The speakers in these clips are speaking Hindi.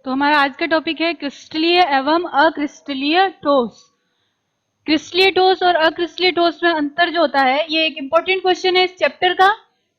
तो हमारा आज का टॉपिक है क्रिस्टलीय एवं अक्रिस्टलीय ठोस। क्रिस्टलीय ठोस और अक्रिस्टलीय ठोस में अंतर जो होता है, ये एक इंपॉर्टेंट क्वेश्चन है इस चैप्टर का।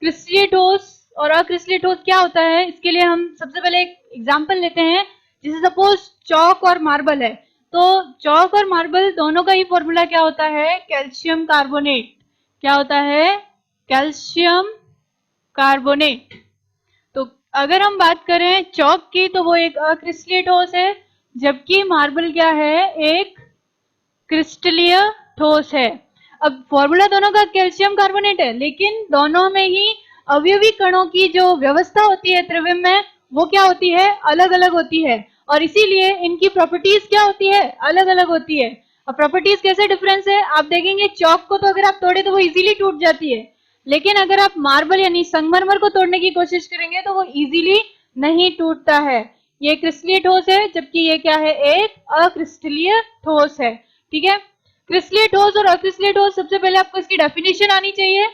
क्रिस्टलीय ठोस और अक्रिस्टलीय ठोस क्या होता है, इसके लिए हम सबसे पहले एक एग्जांपल लेते हैं। जैसे सपोज चौक और मार्बल है, तो चौक और मार्बल दोनों का ही फॉर्मूला क्या होता है, कैल्शियम कार्बोनेट। क्या होता है, कैल्शियम कार्बोनेट। तो अगर हम बात करें चौक की, तो वो एक अक्रिस्टलीय ठोस है, जबकि मार्बल क्या है, एक क्रिस्टलीय ठोस है। अब फॉर्मूला दोनों का कैल्शियम कार्बोनेट है, लेकिन दोनों में ही अवयवी कणों की जो व्यवस्था होती है त्रिविम में, वो क्या होती है, अलग अलग होती है। और इसीलिए इनकी प्रॉपर्टीज क्या होती है, अलग अलग होती है। अब प्रॉपर्टीज कैसे डिफरेंस है, आप देखेंगे चौक को तो अगर आप तोड़े तो वो इजीली टूट जाती है, लेकिन अगर आप मार्बल यानी संगमरमर को तोड़ने की कोशिश करेंगे तो वो इजीली नहीं टूटता है। ये क्रिस्टलीय ठोस है, जबकि ये क्या है, एक अक्रिस्टलीय ठोस है। ठीक है, क्रिस्टलीय ठोस और अक्रिस्टलीय ठोस, सबसे पहले आपको इसकी डेफिनेशन आनी चाहिए।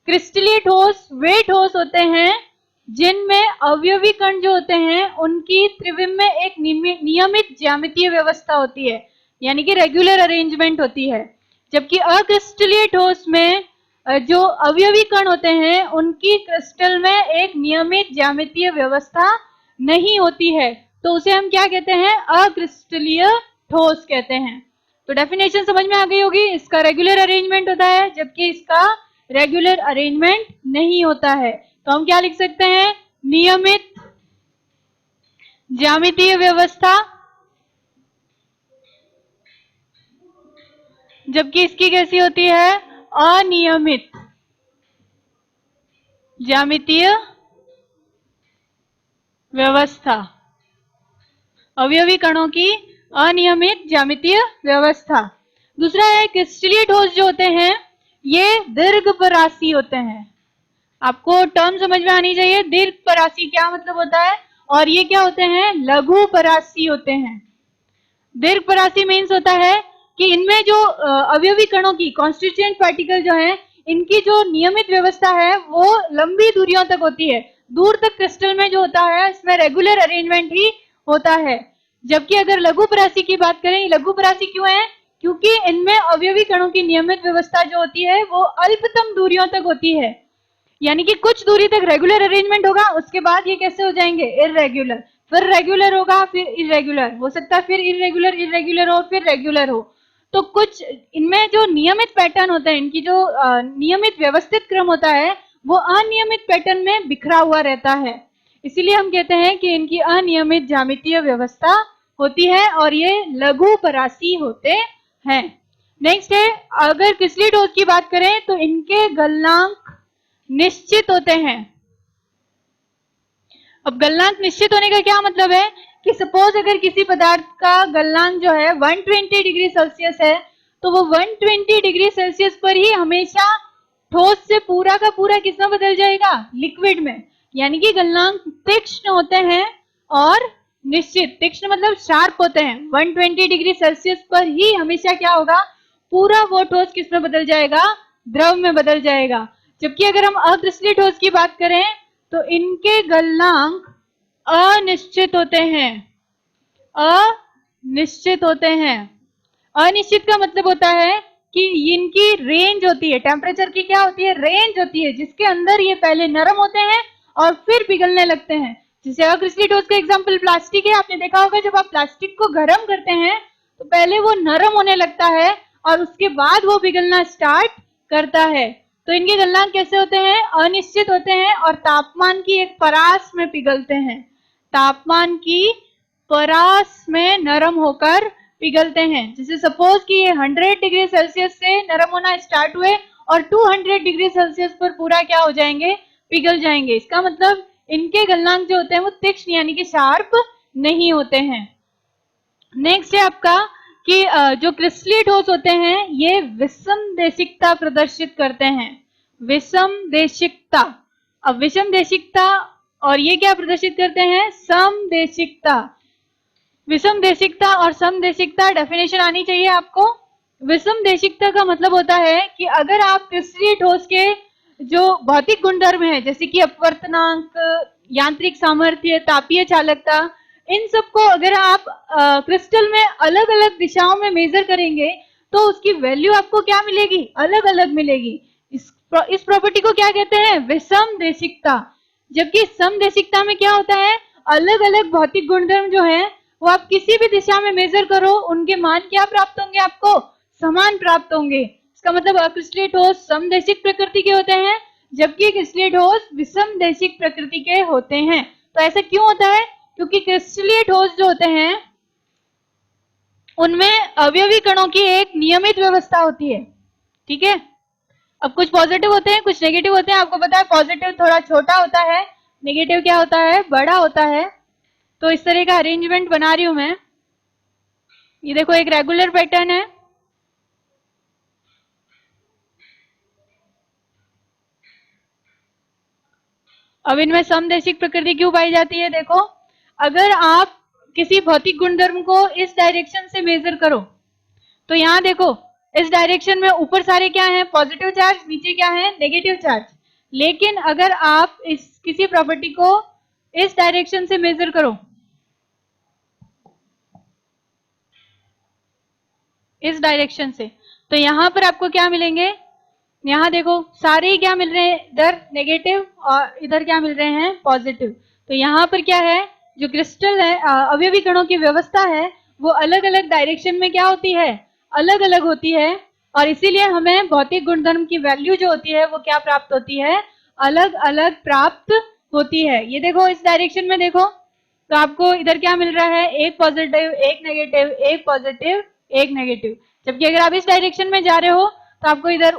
क्रिस्टलीय ठोस वे ठोस होते हैं जिनमें अवयवी कण जो होते हैं उनकी त्रिविम में एक नियमित ज्यामितीय व्यवस्था होती है, यानी कि रेगुलर अरेंजमेंट होती है। जबकि अक्रिस्टलीय ठोस में जो अवयवी कण होते हैं उनकी क्रिस्टल में एक नियमित ज्यामितीय व्यवस्था नहीं होती है, तो उसे हम क्या कहते हैं, अक्रिस्टलीय ठोस कहते हैं। तो डेफिनेशन समझ में आ गई होगी, इसका रेगुलर अरेंजमेंट होता है जबकि इसका रेगुलर अरेंजमेंट नहीं होता है। तो हम क्या लिख सकते हैं, नियमित ज्यामितीय व्यवस्था, जबकि इसकी कैसी होती है, अनियमित ज्यामितीय व्यवस्था। अवयवी कणों की अनियमित ज्यामितीय व्यवस्था। दूसरा है क्रिस्टलीय ठोस जो होते हैं ये दीर्घपरासी होते हैं। आपको टर्म समझ में आनी चाहिए, दीर्घपरासी क्या मतलब होता है, और ये क्या होते हैं, लघुपरासी होते हैं। दीर्घपरासी मीन्स होता है कि इनमें जो अवयवी कणों की कॉन्स्टिट्यूएंट पार्टिकल जो है, इनकी जो नियमित व्यवस्था है वो लंबी दूरियों तक होती है, दूर तक क्रिस्टल में जो होता है इसमें रेगुलर अरेंजमेंट ही होता है। जबकि अगर लघुपरासी की बात करें, लघुपरासी क्यों है, क्योंकि इनमें अवयवी कणों की नियमित व्यवस्था जो होती है वो अल्पतम दूरियों तक होती है, यानी कि कुछ दूरी तक रेगुलर अरेंजमेंट होगा, उसके बाद ये कैसे हो जाएंगे, इररेगुलर, फिर रेगुलर होगा, फिर इरेगुलर हो सकता है, फिर इरेगुलर, इरेगुलर हो, फिर रेगुलर हो। तो कुछ इनमें जो नियमित पैटर्न होता है, इनकी जो नियमित व्यवस्थित क्रम होता है वो अनियमित पैटर्न में बिखरा हुआ रहता है। इसीलिए हम कहते हैं कि इनकी अनियमित ज्यामितीय व्यवस्था होती है और ये लघुपरासी होते हैं। नेक्स्ट है, अगर क्रिस्टलीय ठोस की बात करें तो इनके गलनांक निश्चित होते हैं। अब गलनांक निश्चित होने का क्या मतलब है कि सपोज अगर किसी पदार्थ का गलनांक जो है 120 डिग्री सेल्सियस है, तो वो 120 डिग्री सेल्सियस पर ही हमेशा ठोस से पूरा का पूरा किसमें बदल जाएगा, लिक्विड में। यानी कि गलनांक तीक्ष्ण होते हैं और निश्चित, तीक्ष्ण मतलब शार्प होते हैं। 120 डिग्री सेल्सियस पर ही हमेशा क्या होगा, पूरा वो ठोस किसमें बदल जाएगा, द्रव में बदल जाएगा। जबकि अगर हम अक्रिस्टलीय ठोस की बात करें तो इनके गलनांक अनिश्चित होते हैं, अनिश्चित होते हैं। अनिश्चित का मतलब होता है कि इनकी रेंज होती है, टेम्परेचर की क्या होती है, रेंज होती है, जिसके अंदर ये पहले नरम होते हैं और फिर पिघलने लगते हैं। जैसे अक्रिस्टलीय ठोस का एग्जांपल प्लास्टिक है, आपने देखा होगा जब आप प्लास्टिक को गर्म करते हैं तो पहले वो नरम होने लगता है और उसके बाद वो पिघलना स्टार्ट करता है। तो इनके गलनांक कैसे होते हैं, अनिश्चित होते हैं और तापमान की एक परास में पिघलते हैं, तापमान की परास में नरम होकर पिघलते हैं। जैसे सपोज कि ये 100 डिग्री सेल्सियस से नरम होना स्टार्ट हुए और 200 डिग्री सेल्सियस पर पूरा क्या हो जाएंगे, पिघल जाएंगे। इसका मतलब इनके गलनांक जो होते हैं वो तीक्ष्ण यानी कि शार्प नहीं होते हैं। नेक्स्ट है आपका कि जो क्रिस्टलीय ठोस होते हैं ये विषमदेशिकता प्रदर्शित करते हैं, विषमदेशिकता। अब विषमदेशिकता और ये क्या प्रदर्शित करते हैं, समदेशिकता। विषमदेशिकता और समदेशिकता डेफिनेशन आनी चाहिए आपको। विषमदेशिकता का मतलब होता है कि अगर आप क्रिस्टलीय ठोस के जो भौतिक गुणधर्म है, जैसे कि अपवर्तनांक, यांत्रिक सामर्थ्य, तापीय चालकता, इन सबको अगर आप क्रिस्टल में अलग अलग दिशाओं में मेजर करेंगे तो उसकी वैल्यू आपको क्या मिलेगी, अलग अलग मिलेगी। इस प्रॉपर्टी को क्या कहते हैं, विषम देशिकता। जबकि समदेशिकता में क्या होता है, अलग अलग भौतिक गुणधर्म जो है वो आप किसी भी दिशा में मेजर करो उनके मान क्या प्राप्त होंगे, आपको समान प्राप्त होंगे। इसका मतलब अक्रिस्टलीय ठोस समदेशिक प्रकृति के होते हैं जबकि क्रिस्टलीय ठोस विषम देशिक प्रकृति के होते हैं। तो ऐसा क्यों होता है, क्योंकि क्रिस्टलीय ठोस जो होते हैं उनमें अवयवी कणों की एक नियमित व्यवस्था होती है। ठीक है, अब कुछ पॉजिटिव होते हैं कुछ नेगेटिव होते हैं। आपको पता है पॉजिटिव थोड़ा छोटा होता है, नेगेटिव क्या होता है, बड़ा होता है। तो इस तरह का अरेंजमेंट बना रही हूं मैं। ये देखो एक रेगुलर पैटर्न है, अब इनमें समदेशिक प्रकृति क्यों पाई जाती है। देखो अगर आप किसी भौतिक गुणधर्म को इस डायरेक्शन से मेजर करो तो यहां देखो इस डायरेक्शन में ऊपर सारे क्या है, पॉजिटिव चार्ज, नीचे क्या है, नेगेटिव चार्ज। लेकिन अगर आप इस किसी प्रॉपर्टी को इस डायरेक्शन से मेजर करो, इस डायरेक्शन से, तो यहां पर आपको क्या मिलेंगे, यहाँ देखो सारे ही क्या मिल रहे हैं, इधर नेगेटिव और इधर क्या मिल रहे हैं, पॉजिटिव। तो यहाँ पर क्या है, जो क्रिस्टल है अवयवी कणों की व्यवस्था है वो अलग अलग डायरेक्शन में क्या होती है, अलग अलग होती है। और इसीलिए हमें भौतिक गुणधर्म की वैल्यू जो होती है वो क्या प्राप्त होती है, अलग अलग प्राप्त होती है। ये देखो इस डायरेक्शन में देखो तो आपको इधर क्या मिल रहा है, एक पॉजिटिव एक नेगेटिव, एक पॉजिटिव एक नेगेटिव। जबकि अगर आप इस डायरेक्शन में जा रहे हो तो आपको इधर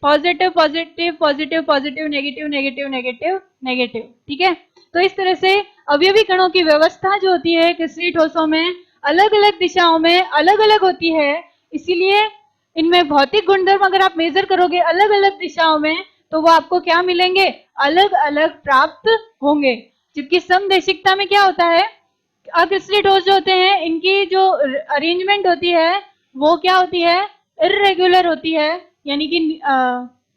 positive positive positive positive negative negative negative negative. ठीक है, तो इस तरह से अवयवी कणों की व्यवस्था जो होती है क्रिस्टलीय ठोसों में अलग अलग दिशाओं में अलग अलग होती है। इसीलिए इनमें भौतिक गुणधर्म अगर आप मेजर करोगे अलग अलग दिशाओं में तो वो आपको क्या मिलेंगे, अलग अलग प्राप्त होंगे। जबकि समदेशिकता में क्या होता है, अक्रिस्टलीय ठोस जो होते हैं इनकी जो अरेंजमेंट होती है वो क्या होती है, इर्रेगुलर होती है, यानी कि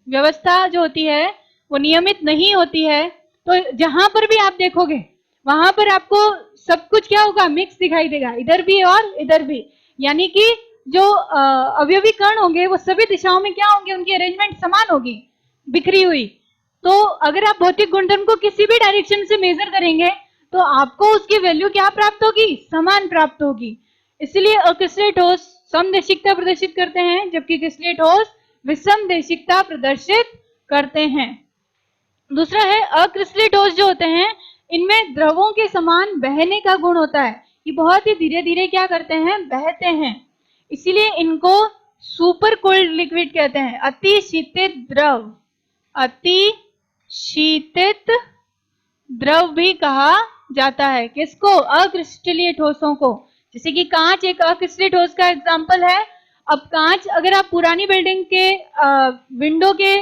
व्यवस्था जो होती है वो नियमित नहीं होती है। तो जहां पर भी आप देखोगे वहां पर आपको सब कुछ क्या होगा, मिक्स दिखाई देगा, इधर भी और इधर भी। यानी कि जो अवयवी कण होंगे वो सभी दिशाओं में क्या होंगे, उनकी अरेंजमेंट समान होगी, बिखरी हुई। तो अगर आप भौतिक गुणधर्म को किसी भी डायरेक्शन से मेजर करेंगे तो आपको उसकी वैल्यू क्या प्राप्त होगी, समान प्राप्त होगी। इसलिए अक्रिस्टलीय ठोस समदेशिकता प्रदर्शित करते हैं जबकि क्रिस्टलीय ठोस विषम देशिकता प्रदर्शित करते हैं। दूसरा है अक्रिस्टलीय ठोस जो होते हैं इनमें द्रवों के समान बहने का गुण होता है। ये बहुत ही धीरे धीरे क्या करते हैं, बहते हैं। इसीलिए इनको सुपर कोल्ड लिक्विड कहते हैं, अति शीतित द्रव, अति शीतित द्रव भी कहा जाता है। किसको, अक्रिस्टलीय ठोसों को। जैसे कि कांच एक अक्रिस्टलीय ठोस का एग्जाम्पल है। अब कांच अगर आप पुरानी बिल्डिंग के विंडो के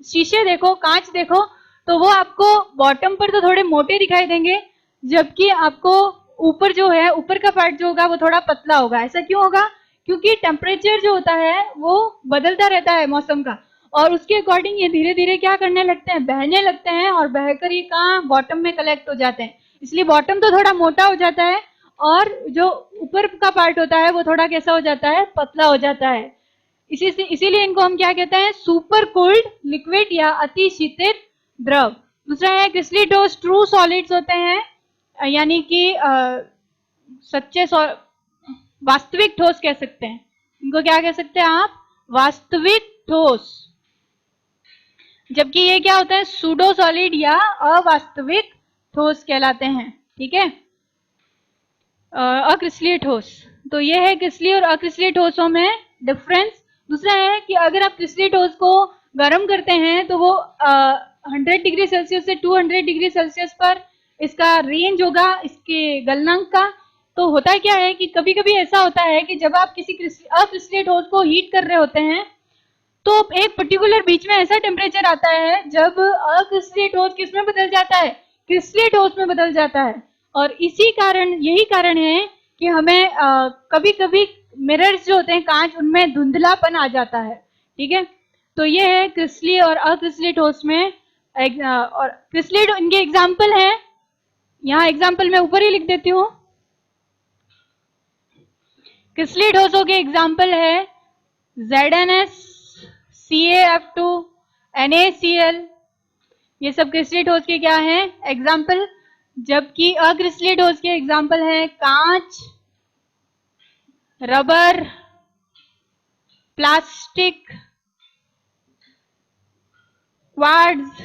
शीशे देखो, कांच देखो, तो वो आपको बॉटम पर तो थोड़े मोटे दिखाई देंगे जबकि आपको ऊपर जो है, ऊपर का पार्ट जो होगा वो थोड़ा पतला होगा। ऐसा क्यों होगा, क्योंकि टेम्परेचर जो होता है वो बदलता रहता है मौसम का, और उसके अकॉर्डिंग ये धीरे धीरे क्या करने लगते हैं, बहने लगते हैं, और बहकर ये कहाँ, बॉटम में कलेक्ट हो जाते हैं। इसलिए बॉटम तो थोड़ा मोटा हो जाता है और जो ऊपर का पार्ट होता है वो थोड़ा कैसा हो जाता है, पतला हो जाता है। इसीलिए इनको हम क्या कहते हैं, सुपर कोल्ड लिक्विड या अति शीतित द्रव। दूसरा है क्रिस्टलीय ठोस ट्रू सॉलिड्स होते हैं, यानी कि सच्चे वास्तविक ठोस कह सकते हैं। इनको क्या कह सकते हैं आप, वास्तविक ठोस। जबकि ये क्या होता है, सूडो सॉलिड या अवास्तविक ठोस कहलाते हैं। ठीक है, अक्रिस्टलीय ठोस। तो ये है क्रिस्टलीय और अक्रिस्टलीय ठोसों में डिफरेंस। दूसरा है कि अगर आप क्रिस्टलीय ठोस को गर्म करते हैं तो वो 100 डिग्री सेल्सियस से 200 डिग्री सेल्सियस पर इसका रेंज होगा इसके गलनांक का। तो होता क्या है कि कभी कभी ऐसा होता है कि जब आप किसी अक्रिस्टलीय ठोस को हीट कर रहे होते हैं तो एक पर्टिकुलर बीच में ऐसा टेम्परेचर आता है जब अक्रिस्टलीय ठोस किस में बदल जाता है, क्रिस्टलीय ठोस में बदल जाता है। और इसी कारण, यही कारण है कि हमें कभी कभी मिरर्स जो होते हैं कांच, उनमें धुंधलापन आ जाता है। ठीक है, तो ये है क्रिस्टलीय और अक्रिस्टलीय ठोस में। और क्रिस्टलीय इनके एग्जाम्पल हैं, यहाँ एग्जाम्पल मैं ऊपर ही लिख देती हूँ। क्रिस्टलीय ठोसों के एग्जाम्पल है ZnS, CaF2, NaCl। ये सब क्रिस्टलीय ठोस के क्या है एग्जाम्पल, जबकि अक्रिस्टलीय ठोस के एग्जाम्पल है कांच, रबर, प्लास्टिक, क्वार्ट्ज।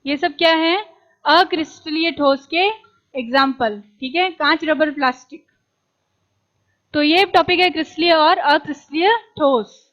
ये सब क्या है अक्रिस्टलीय ठोस के एग्जाम्पल, ठीक है, कांच, रबर, प्लास्टिक। तो ये टॉपिक है क्रिस्टलीय और अक्रिस्टलीय ठोस।